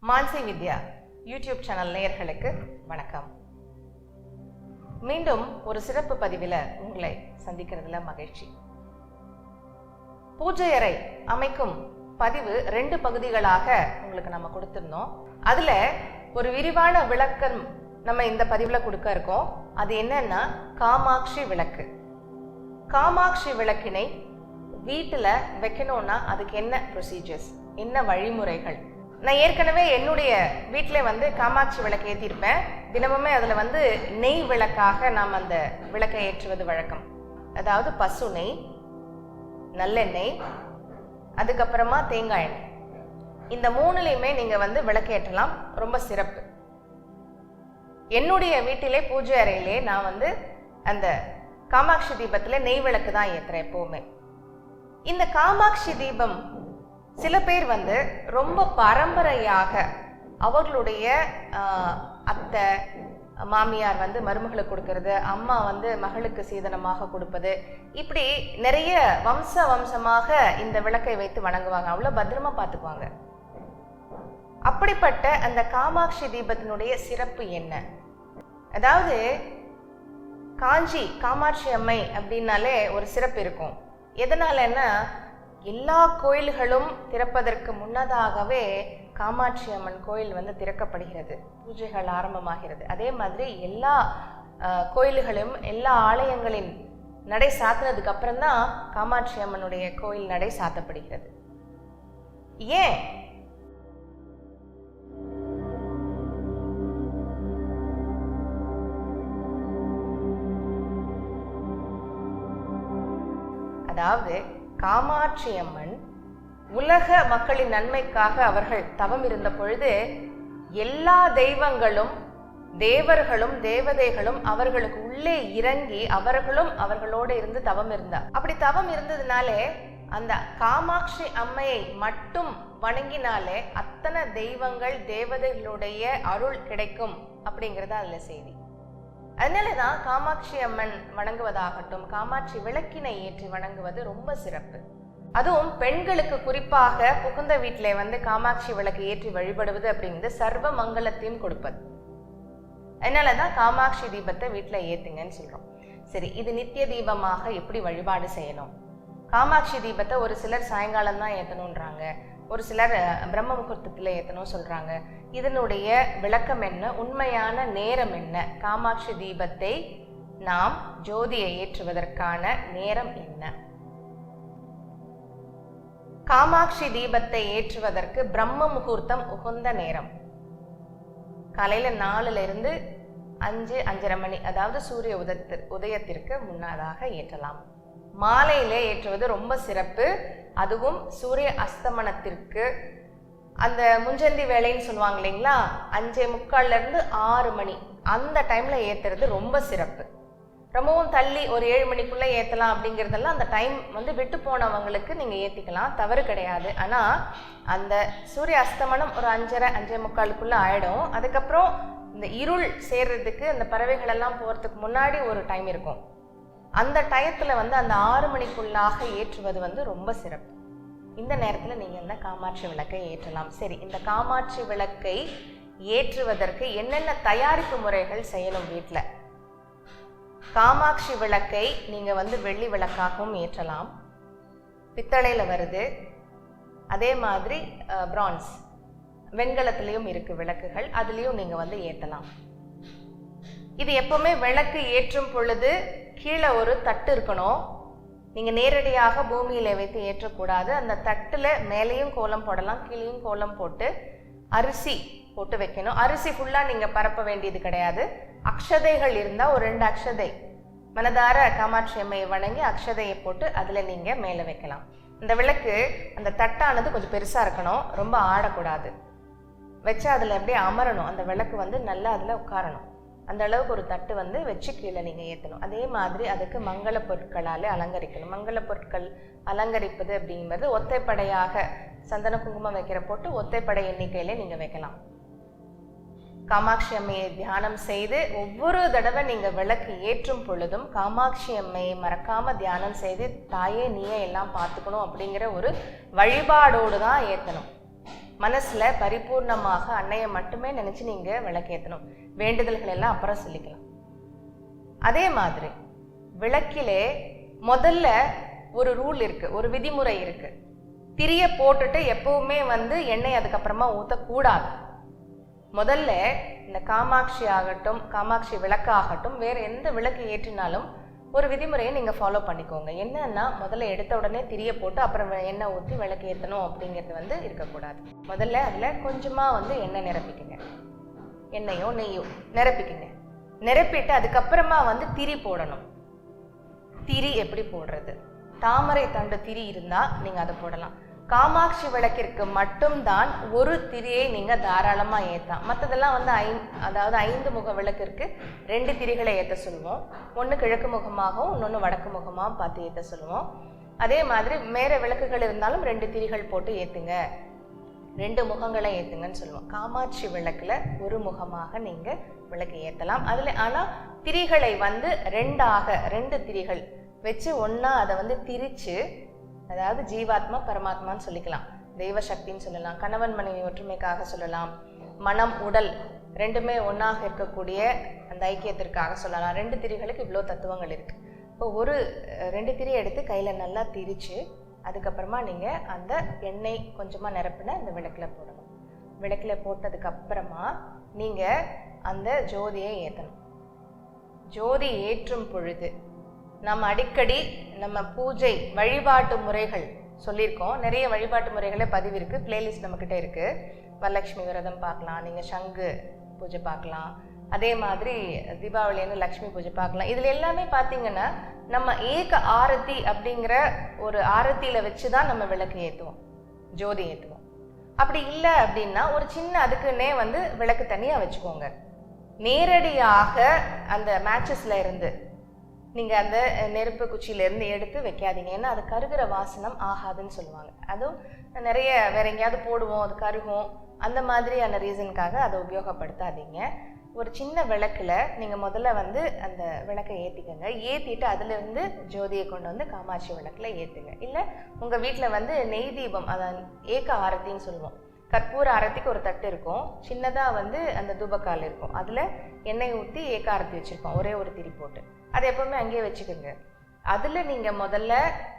மான்சி வித்யா YouTube channel நேயர்களுக்கு வணக்கம். மீண்டும் ஒரு சிறப்பு பதிவில் உங்களை சந்திக்கிறதுல மகிழ்ச்சி. பூஜை அறை அமைக்கும் பதிவு 2 பகுதிகளாக உங்களுக்கு நம்ம கொடுத்திருந்தோம். அதுல ஒரு விரிவான விளக்கம் நம்ம இந்த பதிவுல கொடுக்க இருக்கோம். அது என்னன்னா காமாட்சி விளக்கு. காமாட்சி விளக்கினை வீட்டில் வைக்கணும்னா அதுக்கு என்ன ப்ரொசீஜர்ஸ், என்ன வழிமுறைகள்? நான் ஏற்கனவே என்னுடைய வீட்டில் காமாட்சி விளக்கு ஏற்றிருப்பேன். தினமுமே அதில் நெய் விளக்காக நாம் அந்த விளக்கை ஏற்றுவது வழக்கம். அதாவது பசு நெய், நல்லெண்ணெய், அதுக்கப்புறமா தேங்காய் எண்ணெய், இந்த 3லையுமே நீங்கள் விளக்கேற்றலாம். ரொம்ப சிறப்பு. என்னுடைய வீட்டிலே பூஜை அறையிலே நான் அந்த காமாட்சி தீபத்தில் நெய் விளக்கு தான் ஏற்றுறேன் எப்போவுமே. இந்த காமாட்சி தீபம் சில பேர் ரொம்ப பரம்பரையாக அவர்களுடைய அத்தை மாமியார் மருமகளுக்கு கொடுக்கறது, அம்மா மகளுக்கு சீதனமாக கொடுப்பது, இப்படி நிறைய வம்சமாக இந்த விளக்கை வைத்து வணங்குவாங்க. அவ்வளோ பத்திரமா பார்த்துக்குவாங்க. அப்படிப்பட்ட அந்த காமாட்சி தீபத்தினுடைய சிறப்பு என்ன? அதாவது காஞ்சி காமாட்சி அம்மை அப்படின்னாலே ஒரு சிறப்பு இருக்கும். எதனாலன்னா எல்லா கோயில்களும் திறப்பதற்கு முன்னதாகவே காமாட்சி அம்மன் கோயில் திறக்கப்படுகிறது, பூஜைகள் ஆரம்பமாகிறது. அதே மாதிரி எல்லா கோயில்களும் எல்லா ஆலயங்களின் நடை சாத்தினதுக்கு அப்புறம்தான் காமாட்சி அம்மனுடைய கோயில் நடை சாத்தப்படுகிறது. ஏன்? அதாவது காமாட்சி அம்மன் உலக மக்களின் நன்மைக்காக அவர்கள் தவம் இருந்த பொழுது எல்லா தெய்வங்களும் தேவர்களும் தேவதைகளும் அவர்களுக்கு உள்ளே இறங்கி அவர்களும் அவர்களோடு இருந்து தவம் இருந்தார். அப்படி தவம் இருந்ததுனாலே அந்த காமாட்சி அம்மையை மட்டும் வணங்கினாலே அத்தனை தெய்வங்கள் தேவதைகளுடைய அருள் கிடைக்கும் அப்படிங்கிறது அதுல செய்தி. அதனாலதான் காமாட்சி அம்மன் வணங்குவதாகட்டும், காமாட்சி விளக்கினை ஏற்றி வணங்குவது ரொம்ப சிறப்பு. அதுவும் பெண்களுக்கு குறிப்பாக புகுந்த வீட்டிலே காமாட்சி விளக்கு ஏற்றி வழிபடுவது அப்படிங்கிறது சர்வ மங்களத்தையும் கொடுப்பது. அதனாலதான் காமாட்சி தீபத்தை வீட்டுல ஏத்துங்கன்னு சொல்றோம். சரி, இது நித்திய தீபமாக எப்படி வழிபாடு செய்யணும்? காமாட்சி தீபத்தை ஒரு சிலர் சாயங்காலம் தான் ஏத்தணும்ன்றாங்க, ஒரு சிலர் பிரம்ம முகூர்த்தத்தில் ஏற்றணும் சொல்கிறாங்க. இதனுடைய விளக்கம் என்ன? உண்மையான நேரம் என்ன? காமாட்சி தீபத்தை நாம் ஜோதியை ஏற்றுவதற்கான நேரம் என்ன? காமாட்சி தீபத்தை ஏற்றுவதற்கு பிரம்ம முகூர்த்தம் உகந்த நேரம் காலையில் 4லிருந்து 5-5:30 மணி, அதாவது சூரிய உதயத்திற்கு முன்னதாக ஏற்றலாம். மாலையிலே ஏற்றுவது ரொம்ப சிறப்பு. அதுவும் சூரிய அஸ்தமனத்திற்கு அந்த முஞ்சந்தி வேலைன்னு சொல்லுவாங்க இல்லைங்களா, 5:45லிருந்து 6 மணி அந்த டைம்ல ஏத்துறது ரொம்ப சிறப்பு. ரொம்பவும் தள்ளி ஒரு 7 மணிக்குள்ள ஏற்றலாம் அப்படிங்கிறதெல்லாம் அந்த டைம் விட்டு போனவங்களுக்கு நீங்க ஏற்றிக்கலாம், தவறு கிடையாது. ஆனா அந்த சூரிய அஸ்தமனம் ஒரு 5:30-5:45க்குள்ள ஆயிடும். அதுக்கப்புறம் இந்த இருள் சேர்றதுக்கு அந்த பறவைகள் எல்லாம் போறதுக்கு முன்னாடி ஒரு டைம் இருக்கும். அந்த டயத்துல அந்த 6 மணிக்குள்ளாக ஏற்றுவது ரொம்ப சிறப்பு. இந்த நேரத்தில் நீங்கள் இந்த காமாட்சி விளக்கை ஏற்றலாம். சரி, இந்த காமாட்சி விளக்கை ஏற்றுவதற்கு என்னென்ன தயாரிப்பு முறைகள் செய்யணும் வீட்டில்? காமாட்சி விளக்கை நீங்கள் வெள்ளி விளக்காகவும் ஏற்றலாம், பித்தளையில் வருது. அதே மாதிரி பிரான்ஸ் வெண்கலத்திலையும் இருக்குது விளக்குகள், அதுலேயும் நீங்கள் ஏற்றலாம். இது எப்பவுமே விளக்கு ஏற்றும் பொழுது கீழே ஒரு தட்டு இருக்கணும். நீங்கள் நேரடியாக பூமியில வைத்து ஏற்றக்கூடாது. அந்த தட்டில் மேலேயும் கோலம் போடலாம், கீழேயும் கோலம் போட்டு அரிசி போட்டு வைக்கணும். அரிசி ஃபுல்லாக நீங்கள் பரப்ப வேண்டியது கிடையாது. அக்ஷதைகள் இருந்தால் ஒரு 2 அக்ஷதை மனதார காமாட்சி அம்மையை வணங்கி அக்ஷதையை போட்டு அதில் நீங்கள் மேலே வைக்கலாம். இந்த விளக்கு அந்த தட்டானது கொஞ்சம் பெருசாக இருக்கணும், ரொம்ப ஆடக்கூடாது. வச்சா அதில் அப்படியே அமரணும், அந்த விளக்கு நல்லா அதில் உட்காரணும். அந்த அளவுக்கு ஒரு தட்டு வச்சு கீழே நீங்கள் ஏற்றணும். அதே மாதிரி அதுக்கு மங்கள பொருட்களால் அலங்கரிக்கணும். மங்கள பொருட்கள் அலங்கரிப்பது அப்படிங்கிறது ஒத்தைப்படையாக சந்தன குங்குமம் வைக்கிற போட்டு ஒத்தைப்படை எண்ணிக்கையில நீங்கள் வைக்கலாம். காமாட்சி அம்மையை தியானம் செய்து ஒவ்வொரு தடவை நீங்கள் விளக்கு ஏற்றும் பொழுதும் காமாட்சி அம்மையை மறக்காம தியானம் செய்து தாயே நீயே எல்லாம் பார்த்துக்கணும் அப்படிங்கிற ஒரு வழிபாடோடு தான் ஏற்றணும். மனசுல பரிபூர்ணமாக அன்னையை மட்டுமே நினைச்சு நீங்க விளக்கேற்றணும். வேண்டுதல்கள் எல்லாம் அப்புறம் சொல்லிக்கலாம். அதே மாதிரி விளக்கிலே முதல்ல ஒரு ரூல் இருக்கு, ஒரு விதிமுறை இருக்கு. திரிய போட்டுட்டு எப்பவுமே எண்ணெய் அதுக்கப்புறமா ஊற்றக்கூடாது. முதல்ல இந்த காமாட்சி ஆகட்டும், காமாட்சி விளக்கு ஆகட்டும், வேற எந்த விளக்கு ஏற்றினாலும் ஒரு விதிமுறையை நீங்க ஃபாலோ பண்ணிக்கோங்க. என்னன்னா, முதல்ல எடுத்த உடனே திரிய போட்டு அப்புறம் எண்ணெய் ஊற்றி விளக்கு ஏற்றணும் அப்படிங்கிறது இருக்கக்கூடாது. முதல்ல அதுல கொஞ்சமா எண்ணெய் நிரப்பிக்குங்க, எண்ணெயோ நெய்யோ நிரப்பிக்குங்க. நிரப்பிட்டு அதுக்கப்புறமா திரி போடணும். திரி எப்படி போடுறது? தாமரை தண்டு திரி இருந்தா நீங்க அதை போடலாம். காமாட்சி விளக்கிற்கு மட்டும்தான் ஒரு திரியை நீங்க தாராளமா ஏற்றலாம். மற்றதெல்லாம் அதாவது 5 முக விளக்கிற்கு 2 திரிகளை ஏற்ற சொல்லுவோம். ஒன்று கிழக்கு முகமாகவும் இன்னொன்று வடக்கு முகமாகவும் பார்த்து ஏற்ற சொல்லுவோம். அதே மாதிரி மேற விளக்குகள் இருந்தாலும் 2 திரிகள் போட்டு ஏற்றுங்க, 2 முகங்களை ஏற்றுங்கன்னு சொல்லுவோம். காமாட்சி விளக்குல ஒரு முகமாக நீங்க விளக்கு ஏற்றலாம். அதுல ஆனா திரிகளை 2 திரிகள் வச்சு ஒன்னா அதை திரிச்சு, அதாவது ஜீவாத்மா பரமாத்மான்னு சொல்லிக்கலாம், தெய்வ சக்தின்னு சொல்லலாம், கணவன் மனைவி ஒற்றுமைக்காக சொல்லலாம், மனம் உடல் ரெண்டுமே ஒன்றாக இருக்கக்கூடிய அந்த ஐக்கியத்திற்காக சொல்லலாம். 2 திரிகளுக்கு இவ்வளோ தத்துவங்கள் இருக்கு. இப்போ 2 திரி எடுத்து கையில நல்லா திரிச்சு அதுக்கப்புறமா நீங்க அந்த எண்ணெய் கொஞ்சமா நிரப்பின அந்த விளக்குல போடணும். விளக்குல போட்டதுக்கு அப்புறமா நீங்க அந்த ஜோதியை ஏற்றணும். ஜோதி ஏற்றும் பொழுது நம்ம அடிக்கடி நம்ம பூஜை வழிபாட்டு முறைகள் சொல்லியிருக்கோம். நிறைய வழிபாட்டு முறைகளே பதிவு இருக்கு, பிளேலிஸ்ட் நம்மக்கிட்ட இருக்கு. வரலட்சுமி விரதம் பார்க்கலாம், நீங்க சங்கு பூஜை பார்க்கலாம், அதே மாதிரி தீபாவளின்னு லக்ஷ்மி பூஜை பார்க்கலாம். இதுல எல்லாமே பார்த்தீங்கன்னா நம்ம ஏக ஆரத்தி அப்படிங்கிற ஒரு ஆரத்தியில வச்சுதான் நம்ம விளக்கு ஏற்றுவோம், ஜோதி ஏற்றுவோம். அப்படி இல்லை அப்படின்னா ஒரு சின்ன அதுக்குன்னே விளக்கு தனியா வச்சுக்கோங்க. நேரடியாக அந்த மேட்சஸ்ல இருந்து நீங்க அந்த நெருப்பு குச்சியில இருந்து எடுத்து வைக்காதீங்க. ஏன்னா அது கருகிற வாசனம் ஆகாதுன்னு சொல்லுவாங்க. அதுவும் நிறைய வேற எங்கேயாவது போடுவோம், அது கருகும், அந்த மாதிரியான ரீசனுக்காக அதை உபயோகப்படுத்தாதீங்க. ஒரு சின்ன விளக்குல நீங்க முதல்ல அந்த விளக்கை ஏத்திக்கங்க. ஏத்திட்டு அதுல இருந்து ஜோதியை கொண்டு காமாட்சி விளக்குல ஏத்துங்க. இல்ல உங்க வீட்டுல நெய் தீபம், அதான் ஏக ஆரத்தின்னு சொல்லுவோம். கற்பூர ஆரத்திக்கு ஒரு தட்டு இருக்கும், சின்னதா அந்த தூபக்கால் இருக்கும், அதுல எண்ணெய் ஊற்றி ஏக ஆரத்தி வச்சிருப்போம், ஒரே ஒரு திரி போட்டு. அதை எப்பவுமே அங்கேயே வச்சுக்கோங்க. அதுல நீங்க முதல்ல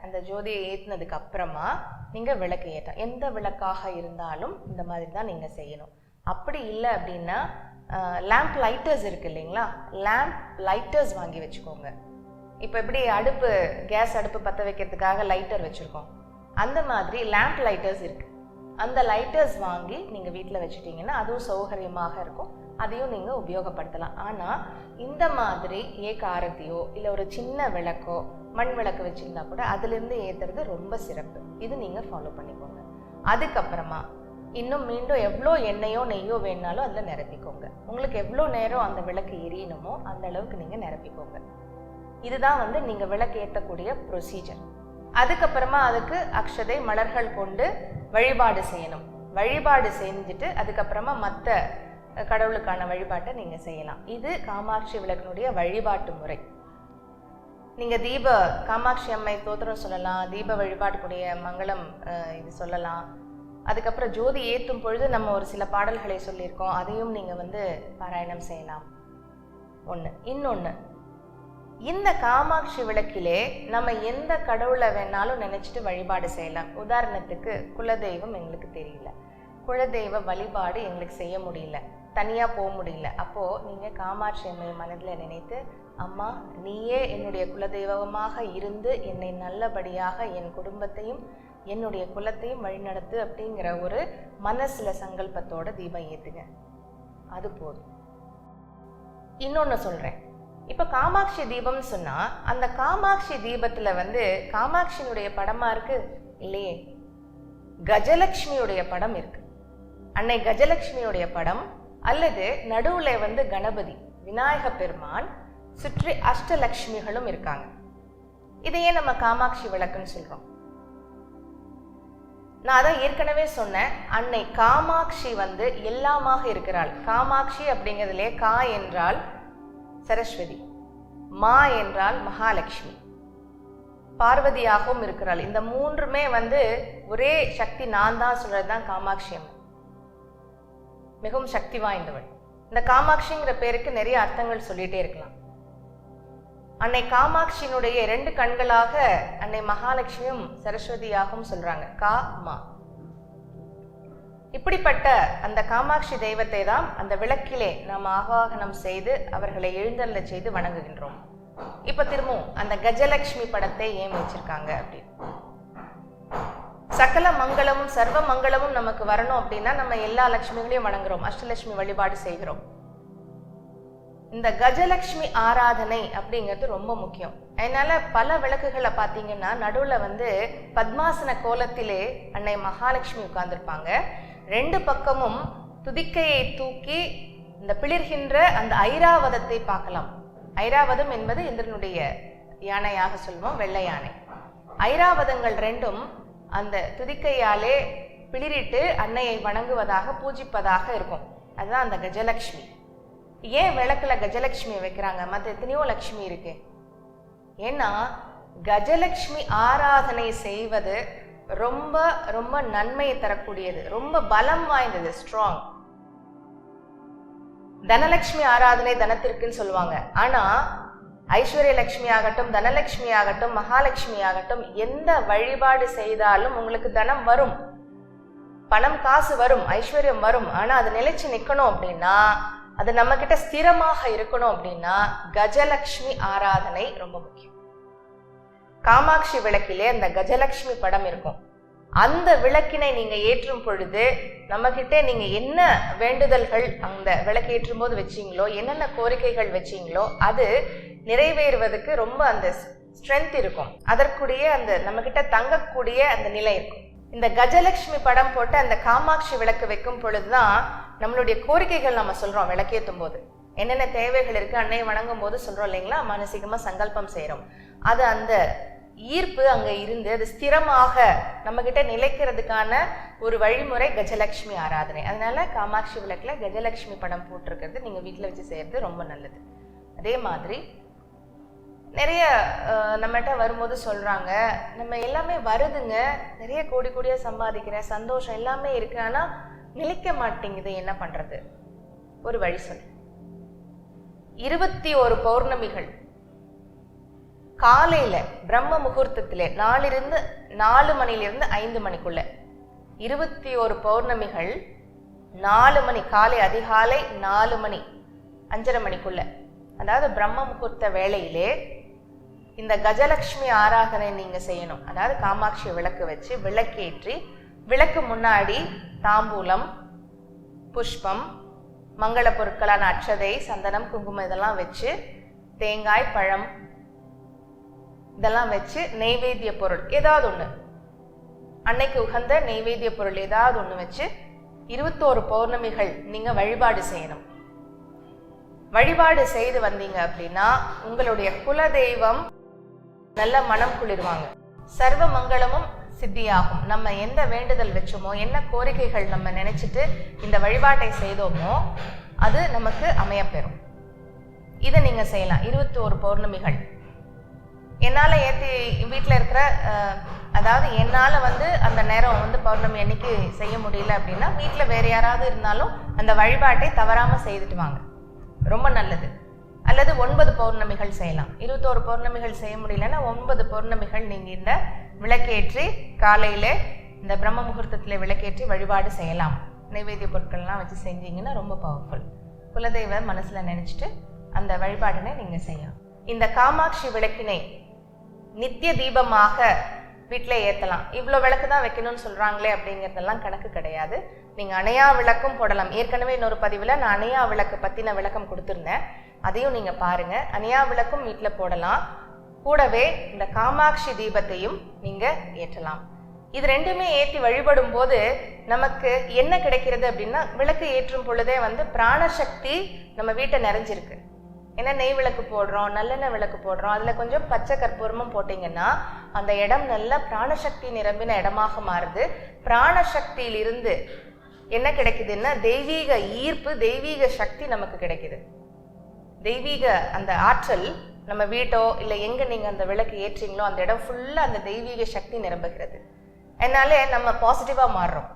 அந்த ஜோதியை ஏற்றினதுக்கு அப்புறமா நீங்க விளக்கு ஏற்றலாம். எந்த விளக்காக இருந்தாலும் இந்த மாதிரி தான் நீங்க செய்யணும். அப்படி இல்லை அப்படின்னா லேம்ப் லைட்டர்ஸ் இருக்கு இல்லைங்களா, லேம்ப் லைட்டர்ஸ் வாங்கி வச்சுக்கோங்க. இப்போ எப்படி அடுப்பு, கேஸ் அடுப்பு பற்ற வைக்கிறதுக்காக லைட்டர் வச்சுருக்கோம், அந்த மாதிரி லேம்ப் லைட்டர்ஸ் இருக்கு. அந்த லைட்டர்ஸ் வாங்கி நீங்கள் வீட்டில் வச்சுட்டிங்கன்னா அதுவும் சௌகரியமாக இருக்கும், அதையும் நீங்கள் உபயோகப்படுத்தலாம். ஆனால் இந்த மாதிரி ஏக ஆரத்தியோ இல்லை ஒரு சின்ன விளக்கோ மண் விளக்கு வச்சுருந்தா கூட அதுலேருந்து ஏற்றுறது ரொம்ப சிறப்பு. இது நீங்கள் ஃபாலோ பண்ணிக்கோங்க. அதுக்கப்புறமா இன்னும் மீண்டும் எவ்வளோ எண்ணெயோ நெய்யோ வேணாலும் அதில் நிரப்பிக்கோங்க. உங்களுக்கு எவ்வளோ நேரம் அந்த விளக்கு எரியணுமோ அந்த அளவுக்கு நீங்கள் நிரப்பிக்கோங்க. இதுதான் நீங்கள் விளக்கு ஏற்றக்கூடிய ப்ரொசீஜர். அதுக்கப்புறமா அதுக்கு அக்ஷதை மலர்கள் கொண்டு வழிபாடு செய்யணும். வழிபாடு செஞ்சுட்டு அதுக்கப்புறமா மற்ற கடவுளுக்கான வழிபாட்டை நீங்கள் செய்யலாம். இது காமாட்சி விளக்கினுடைய வழிபாட்டு முறை. நீங்கள் காமாட்சி அம்மை தோத்திரம் சொல்லலாம், தீப வழிபாட்டுக்குரிய மங்களம் இது சொல்லலாம். அதுக்கப்புறம் ஜோதி ஏற்றும் பொழுது நம்ம ஒரு சில பாடல்களை சொல்லியிருக்கோம், அதையும் நீங்கள் பாராயணம் செய்யலாம். ஒன்று. இன்னொன்று, இந்த காமாட்சி விளக்கிலே நம்ம எந்த கடவுளை வேணாலும் நினைச்சிட்டு வழிபாடு செய்யலாம். உதாரணத்துக்கு குலதெய்வம் எங்களுக்கு தெரியல, குலதெய்வ வழிபாடு எங்களுக்கு செய்ய முடியல, தனியாக போக முடியல. அப்போது நீங்கள் காமாட்சி அம்மை மனதில் நினைத்து, அம்மா நீயே என்னுடைய குலதெய்வமாக இருந்து என்னை நல்லபடியாக என் குடும்பத்தையும் என்னுடைய குலத்தையும் வழிநடத்து அப்படிங்கிற ஒரு மனசுல சங்கல்பத்தோட தீபம் ஏத்துங்க, அது போதும். இன்னொன்னு சொல்றேன். இப்ப காமாட்சி தீபம்னு சொன்னா அந்த காமாட்சி தீபத்துல காமாட்சியினுடைய படமா இருக்கு இல்லையே, கஜலட்சுமியுடைய படம் இருக்கு. அன்னை கஜலட்சுமியுடைய படம் அல்லது நடுவுல கணபதி விநாயக பெருமான், சுற்றி அஷ்டலட்சுமிகளும் இருக்காங்க. இதையே நம்ம காமாட்சி விளக்குன்னு சொல்றோம். நான் அதான் ஏற்கனவே சொன்னேன், அன்னை காமாட்சி எல்லாமாக இருக்கிறாள். காமாட்சி அப்படிங்கிறதுலே கா என்றால் சரஸ்வதி, மா என்றால் மகாலட்சுமி, பார்வதியாகவும் இருக்கிறாள். இந்த மூன்றுமே ஒரே சக்தி, நான் தான் சொல்றது தான் காமாட்சி அம்மன். மிகவும் சக்தி வாய்ந்தவள். இந்த காமாட்சிங்கிற பேருக்கு நிறைய அர்த்தங்கள் சொல்லிட்டே இருக்கலாம். அன்னை காமாட்சியினுடைய 2 கண்களாக அன்னை மகாலட்சுமியும் சரஸ்வதியாகவும் சொல்றாங்க. கா மா. இப்படிப்பட்ட அந்த காமாட்சி தெய்வத்தை தான் அந்த விளக்கிலே நாம் ஆவாகனம் செய்து அவர்களை எழுந்தருள செய்து வணங்குகின்றோம். இப்ப திரும்பவும் அந்த கஜலட்சுமி படத்தை ஏன் வச்சிருக்காங்க அப்படின்னு, சகல மங்களமும் சர்வ மங்களமும் நமக்கு வரணும் அப்படின்னா நம்ம எல்லா லட்சுமிகளையும் வணங்குறோம், அஷ்டலட்சுமி வழிபாடு செய்கிறோம். இந்த கஜலட்சுமி ஆராதனை அப்படிங்கிறது ரொம்ப முக்கியம். அதனால பல விளக்குகளை பார்த்தீங்கன்னா நடுவில் பத்மாசன கோலத்திலே அன்னை மகாலட்சுமி உட்கார்ந்துருப்பாங்க. 2 பக்கமும் துதிக்கையை தூக்கி இந்த பிளிர்கின்ற அந்த ஐராவதத்தை பார்க்கலாம். ஐராவதம் என்பது இந்திரனுடைய யானையாக சொல்வோம், வெள்ளை யானை. ஐராவதங்கள் 2ம் அந்த துதிக்கையாலே பிளிரிட்டு அன்னையை வணங்குவதாக பூஜிப்பதாக இருக்கும். அதுதான் அந்த கஜலட்சுமி. ஏன் விளக்குல கஜலட்சுமி வைக்கிறாங்க? மற்ற எத்தனையோ லட்சுமி இருக்கு. ஏன்னா கஜலட்சுமி ஆராதனை செய்வது ரொம்ப ரொம்ப நன்மையை தரக்கூடியது, ரொம்ப பலம் வாய்ந்தது, ஸ்ட்ராங். தனலட்சுமி ஆராதனை தனத்திற்குன்னு சொல்லுவாங்க. ஆனா ஐஸ்வர்ய லட்சுமி ஆகட்டும், தனலட்சுமி ஆகட்டும், மகாலட்சுமி ஆகட்டும், எந்த வழிபாடு செய்தாலும் உங்களுக்கு தனம் வரும், பணம் காசு வரும், ஐஸ்வர்யம் வரும். ஆனா அது நிலைச்சு நிக்கணும் அப்படின்னா, அது நம்ம கிட்ட ஸ்திரமாக இருக்கணும் அப்படின்னா கஜலட்சுமி ஆராதனை ரொம்ப முக்கியம். காமாட்சி விளக்கிலே அந்த கஜலட்சுமி படம் இருக்கும். அந்த விளக்கினை நீங்க ஏற்றும் பொழுது நம்ம கிட்ட நீங்க என்ன வேண்டுதல்கள் அந்த விளக்கு ஏற்றும் போது வச்சீங்களோ, என்னென்ன கோரிக்கைகள் வச்சீங்களோ அது நிறைவேறுவதற்கு ரொம்ப அந்த ஸ்ட்ரென்த் இருக்கும். அதற்குரிய அந்த நம்ம கிட்ட தங்கக்கூடிய அந்த நிலை இருக்கும். இந்த கஜலட்சுமி படம் போட்டு அந்த காமாட்சி விளக்கு வைக்கும் பொழுதுதான் நம்மளுடைய கோரிக்கைகள் நம்ம சொல்றோம். விளக்கேற்றும் போது என்னென்ன தேவைகள் இருக்கு அன்னையை வணங்கும் போது சொல்றோம் இல்லைங்களா, மானசீகமா சங்கல்பம் செய்யறோம். அது அந்த ஈர்ப்பு அங்க இருந்து அது ஸ்திரமாக நம்ம கிட்ட நிலைக்கிறதுக்கான ஒரு வழிமுறை கஜலட்சுமி ஆராதனை. அதனால காமாட்சி விளக்குல கஜலட்சுமி படம் போட்டிருக்கிறது நீங்க வீட்டுல வச்சு செய்யறது ரொம்ப நல்லது. அதே மாதிரி நிறைய நம்மகிட்ட வரும்போது சொல்றாங்க, நம்ம எல்லாமே வருதுங்க, நிறைய கோடி கோடியா சம்பாதிக்கிறேன், சந்தோஷம் எல்லாமே இருக்கு, ஆனா நிலைக்க மாட்டேங்குது, என்ன பண்றது? ஒரு வழி சொல்லு. 21 பௌர்ணமிகள் காலையில பிரம்ம முகூர்த்தத்திலே 4 மணிலிருந்து 5 மணிக்குள்ள 21 பௌர்ணமிகள் 4 மணி காலை அதிகாலை 4 மணி 5:30 மணிக்குள்ள, அதாவது பிரம்ம முகூர்த்த வேளையிலே இந்த கஜலட்சுமி ஆராதனை நீங்க செய்யணும். அதாவது காமாட்சி விளக்கு வச்சு விளக்கேற்றி விளக்கு முன்னாடி தாம்பூலம், புஷ்பம், மங்கள பொருட்களான அட்சதை, சந்தனம், குங்குமம் இதெல்லாம் வச்சு, தேங்காய், பழம் இதெல்லாம் வச்சு நெய்வேத்திய பொருள் ஏதாவது ஒண்ணு, அன்னைக்கு உகந்த நெய்வேத்திய பொருள் ஏதாவது ஒண்ணு வச்சு 21 பௌர்ணமிகள் நீங்க வழிபாடு செய்யணும். வழிபாடு செய்து வந்தீங்க அப்படின்னா உங்களுடைய குலதெய்வம் நல்ல மனம் குளிர்வாங்க, சர்வ மங்களமும் சித்தியாகும். நம்ம எந்த வேண்டுதல் வச்சோமோ, என்ன கோரிக்கைகள் நம்ம நினைச்சிட்டு இந்த வழிபாட்டை செய்தோமோ அது நமக்கு அமையப்பெறும். இதை நீங்க செய்யலாம் 21 பௌர்ணமிகள். என்னால ஏற்றி வீட்டில் இருக்கிற அதாவது என்னால் அந்த நேரம் பௌர்ணமி அன்னைக்கு செய்ய முடியல அப்படின்னா வீட்டில் வேற யாராவது இருந்தாலும் அந்த வழிபாட்டை தவறாமல் செய்துட்டு வாங்க, ரொம்ப நல்லது. அல்லது 9 பௌர்ணமிகள் செய்யலாம். 21 பௌர்ணமிகள் செய்ய முடியலன்னா 9 பௌர்ணமிகள் நீங்கள் இந்த விளக்கேற்றி காலையில் இந்த பிரம்ம முகூர்த்தத்தில் விளக்கேற்றி வழிபாடு செய்யலாம். நைவேத்திய பொருட்கள்லாம் வச்சு செஞ்சீங்கன்னா ரொம்ப பவர்ஃபுல். குலதெய்வ மனசில் நினச்சிட்டு அந்த வழிபாடினை நீங்கள் செய்யலாம். இந்த காமாட்சி விளக்கினை நித்திய தீபமாக வீட்டில் ஏற்றலாம். இவ்வளோ விளக்கு தான் வைக்கணும்னு சொல்கிறாங்களே அப்படிங்கிறதெல்லாம் கணக்கு கிடையாது. நீங்கள் அணையா விளக்கும் போடலாம். ஏற்கனவே இன்னொரு பதிவில் நான் அணையா விளக்கு பற்றின விளக்கம் கொடுத்துருந்தேன், அதையும் நீங்கள் பாருங்கள். அணையா விளக்கும் வீட்டில் போடலாம். கூடவே இந்த காமாட்சி தீபத்தையும் நீங்கள் ஏற்றலாம். இது ரெண்டுமே ஏற்றி வழிபடும் போது நமக்கு என்ன கிடைக்கிறது அப்படின்னா, விளக்கு ஏற்றும் பொழுதே பிராணசக்தி நம்ம வீட்டை நிறைஞ்சிருக்கு. ஏன்னா நெய் விளக்கு போடுறோம், நல்லெண்ணெய் விளக்கு போடுறோம், அதில் கொஞ்சம் பச்சை கற்பூரமும் போட்டிங்கன்னா அந்த இடம் நல்ல பிராணசக்தி நிரம்பின இடமாக மாறுது. பிராணசக்தியிலிருந்து என்ன கிடைக்குதுன்னா தெய்வீக ஈர்ப்பு, தெய்வீக சக்தி நமக்கு கிடைக்குது. தெய்வீக அந்த ஆற்றல் நம்ம வீட்டோ இல்லை எங்கே நீங்கள் அந்த விளக்கு ஏற்றீங்களோ அந்த இடம் ஃபுல்லாக அந்த தெய்வீக சக்தி நிரம்புகிறது. அதனால நம்ம பாசிட்டிவாக மாறுறோம்.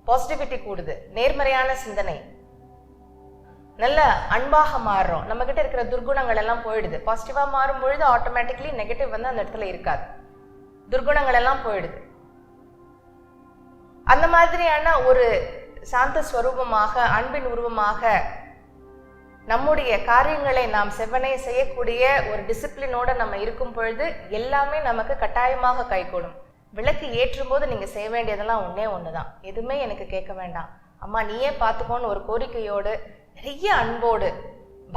பாசிட்டிவிட்டி கூடுது, நேர்மறையான சிந்தனை, நல்ல அன்பாக மாறுறோம். நம்ம கிட்ட இருக்கிற துர்குணங்கள் எல்லாம் போயிடுது. பாசிட்டிவா மாறும் பொழுது ஆட்டோமேட்டிக்லி நெகட்டிவ் வந்து அந்த இடத்துல இருக்காது, துர்குணங்கள் எல்லாம் போயிடுது. அந்த மாதிரியான ஒரு சாந்த ஸ்வரூபமாக, அன்பின் உருவமாக நம்முடைய காரியங்களை நாம் செவ்வனே செய்யக்கூடிய ஒரு டிசிப்ளினோட நம்ம இருக்கும் பொழுது எல்லாமே நமக்கு கட்டாயமாக கைகூடும். விளக்கு ஏற்றும் போது நீங்க செய்ய வேண்டியதெல்லாம் ஒன்னே ஒண்ணுதான். எதுவுமே எனக்கு கேட்க வேண்டாம், அம்மா நீயே பார்த்துக்கோன்னு ஒரு கோரிக்கையோடு, நிறைய அன்போடு,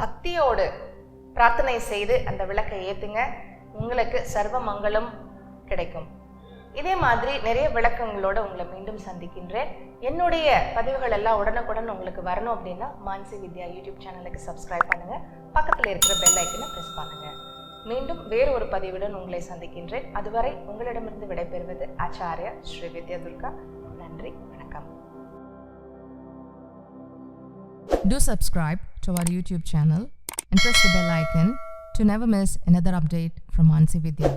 பக்தியோடு பிரார்த்தனை செய்து அந்த விளக்கை ஏத்துங்க. உங்களுக்கு சர்வ மங்களம் கிடைக்கும். இதே மாதிரி நிறைய விளக்கங்களோட உங்களை மீண்டும் சந்திக்கின்றேன். என்னுடைய பதிவுகள் எல்லாம் உடனுக்குடன் உங்களுக்கு வரணும் அப்படின்னா மான்சி வித்யா யூடியூப் சேனலுக்கு சப்ஸ்கிரைப் பண்ணுங்க, பக்கத்தில் இருக்கிற பெல் ஐக்கனை பிரஸ் பண்ணுங்க. மீண்டும் வேறு ஒரு பதிவுடன் உங்களை சந்திக்கின்றேன். அதுவரை உங்களிடமிருந்து விடைபெறுவது ஆச்சாரியா ஸ்ரீ வித்யா துர்கா. நன்றி, வணக்கம். Do subscribe to our YouTube channel and press the bell icon to never miss another update from Mansi Vidya.